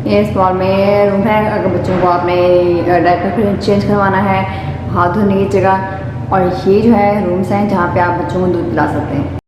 ये इस मॉल में रूम है। अगर बच्चों को आपने डायपर चेंज करवाना है, हाथ धोने की जगह, और ये जो है रूम्स हैं जहाँ पे आप बच्चों को दूध पिला सकते हैं।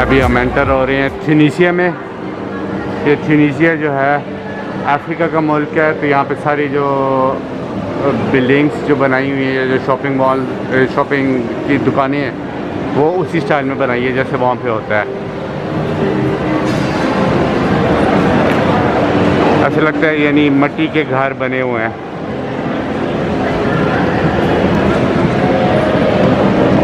अभी हम एंटर हो रहे हैं ट्यूनीशिया में। ये ट्यूनीशिया जो है अफ्रीका का मुल्क है, तो यहाँ पे सारी जो बिल्डिंग्स जो बनाई हुई है, जो शॉपिंग मॉल शॉपिंग की दुकानें हैं, वो उसी स्टाइल में बनाई है जैसे वहाँ पे होता है। ऐसा लगता है यानी मिट्टी के घर बने हुए हैं।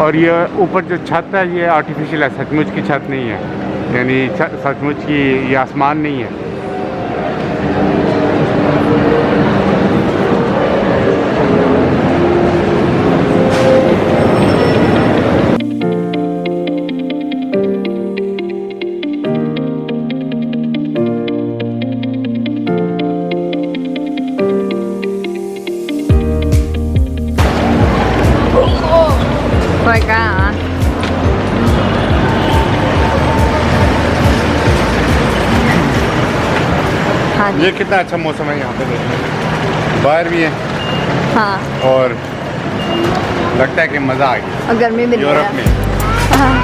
और ये ऊपर जो छत है ये आर्टिफिशियल है, सचमुच की छत नहीं है, यानी सचमुच की ये आसमान नहीं है। ये कितना अच्छा मौसम है यहाँ पे, देखने बाहर भी है। हाँ, और लगता है कि मज़ा आ गया। और गर्मी भी यूरोप में। हाँ।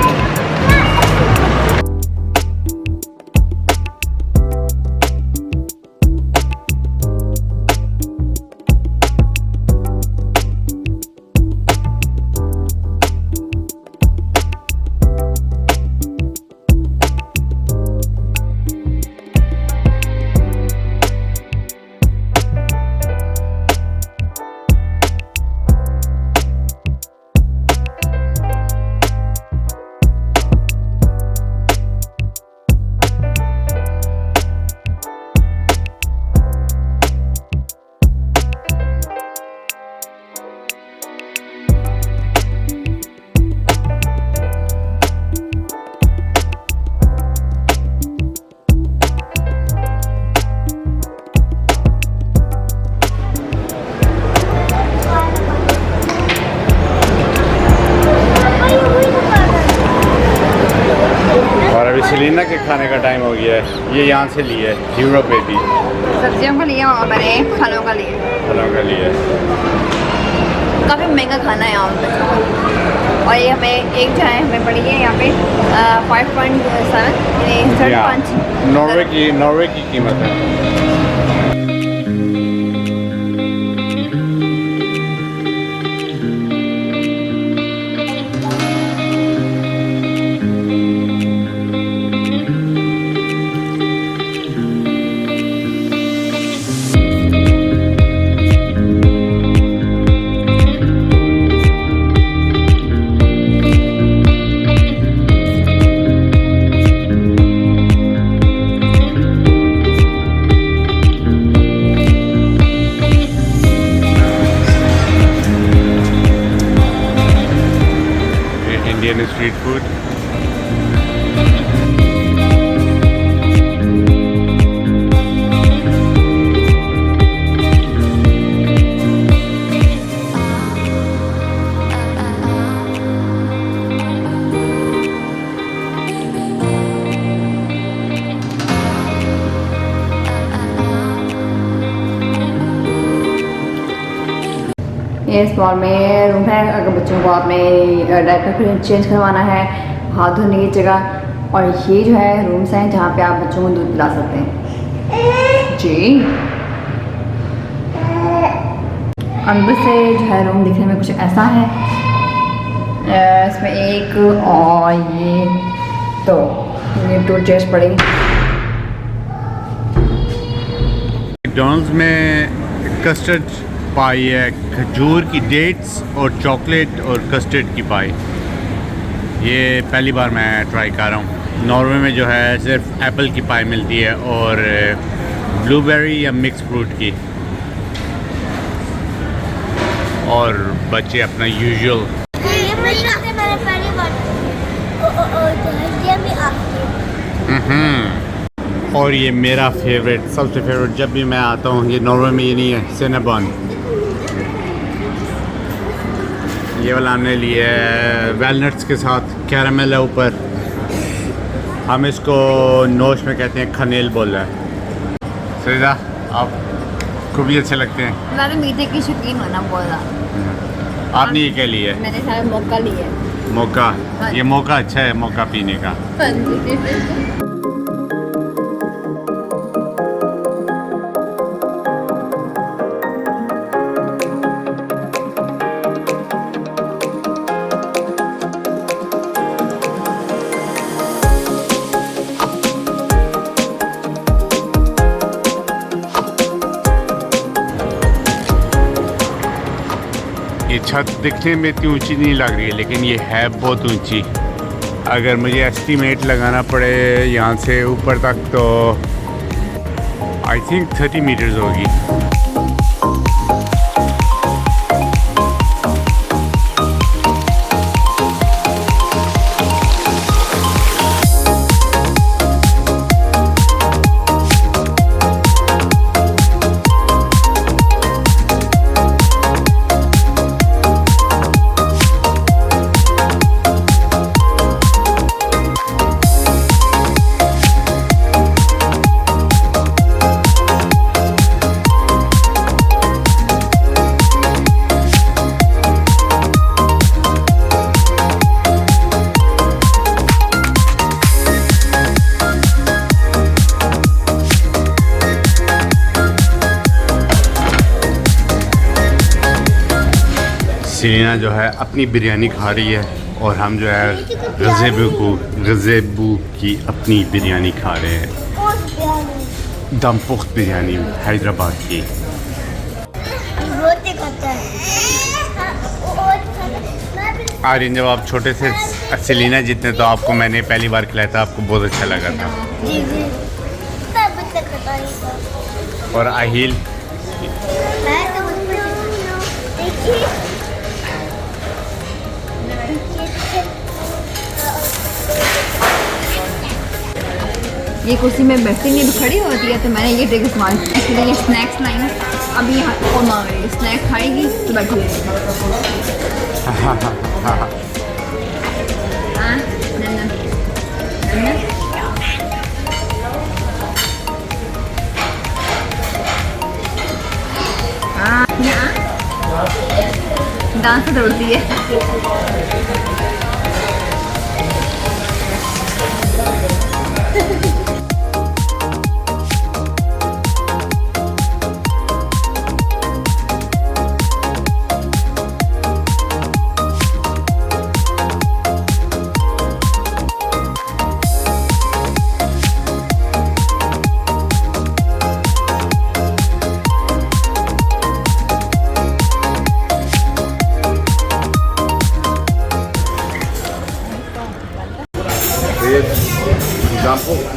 सेलिना के खाने का टाइम हो गया है। ये यहाँ से लिए है, यूरोप में भी सब्जियों का लिया और मैंने फलों का लिया। फलों का लिए काफ़ी महंगा खाना है यहाँ पे। और ये हमें एक जो है हमें पड़ी है यहाँ पे 5.7 नॉर्वे की कीमत है। Indian street food. ये इस मॉल में रूम है। अगर बच्चों को आपने डायपर चेंज करवाना है, हाथ धोने की जगह, और ये जो है रूम्स हैं जहाँ पे आप बच्चों को दूध पिला सकते हैं जी। अंदर से जो है रूम दिखने में कुछ ऐसा है। इसमें एक और ये टू चेयर्स पड़ेगी। मैकडॉनल्ड्स में कस्टर्ड पाई है, खजूर की डेट्स और चॉकलेट और कस्टर्ड की पाई। ये पहली बार मैं ट्राई कर रहा हूँ। नॉर्वे में जो है सिर्फ एप्पल की पाई मिलती है और ब्लूबेरी या मिक्स फ्रूट की, और बच्चे अपना यूजुअल। और ये मेरा फेवरेट, सबसे फेवरेट, जब भी मैं आता हूँ, ये नॉर्वे में ये नहीं है, सिनेबॉन। ये वाला हमने लिया है वैलनट्स के साथ, कैरामेल है ऊपर। हम इसको नोश में कहते हैं, खनेल बोल रहा है। सईदा, आपको भी अच्छे लगते हैं? मैं तो मीठे की शौकीन हूँ ना बहुत ज़्यादा। आपने ये क्या लिया है? मैंने सारा मौका लिया है। मौका? ये मौका अच्छा है मौका पीने का। हाँ जी। ये छत दिखने में इतनी ऊंची नहीं लग रही है, लेकिन ये है बहुत ऊंची। अगर मुझे एस्टीमेट लगाना पड़े यहाँ से ऊपर तक, तो आई थिंक 30 मीटर्स होगी। सीना जो है अपनी बिरयानी खा रही है, और हम जो है गज़ेबू की अपनी बिरयानी खा रहे हैं, दम पुख्त बिरयानी हैदराबाद की। आर्यन, जब आप छोटे से सेलिना जितने, तो आपको मैंने पहली बार खिलाया था, आपको बहुत अच्छा लगा था। जी जी, और आहिल, ये कुर्सी में बैठती नहीं, खड़ी होती है, तो मैंने ये ट्रिक इस्तेमाल की। इसके लिए स्नैक्स लाई ना, अभी यहाँ और मांग रही है, स्नैक खाएगी तो बैठी रहेगी। हाँ नन्ना, नन्ना। हाँ यहाँ डांस दौड़ती है।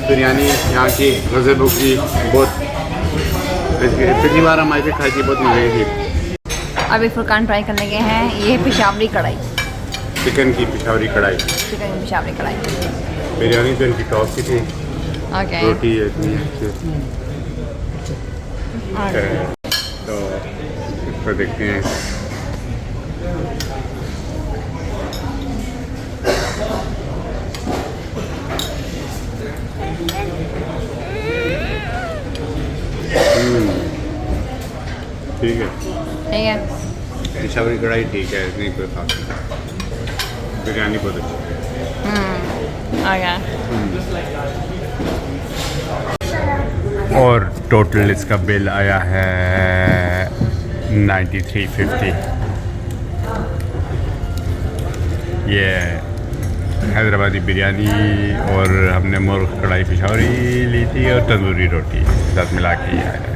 बिरयानी यहाँ की गज़ेबो की बहुत, पिछली बार हम आई थी, खाई थी, बहुत मज़े थी। अभी फुरकान ट्राई करने गए हैं, ये पेशावरी कढ़ाई, चिकन की पेशावरी कढ़ाई, चिकन की पेशावरी कढ़ाई। बिरयानी तो इनकी टॉप की थी। ओके, रोटी है इतनी अच्छी। तो इसको देखते हैं। ठीक है, ठीक है। पेशावरी कढ़ाई ठीक है, इतनी कोई खास नहीं। बिरयानी बहुत अच्छी है। ओके। और टोटल इसका बिल आया है 9350। ये हैदराबादी बिरयानी, और हमने मुर्ग कढ़ाई पेशावरी ली थी, और तंदूरी रोटी साथ मिला के आया।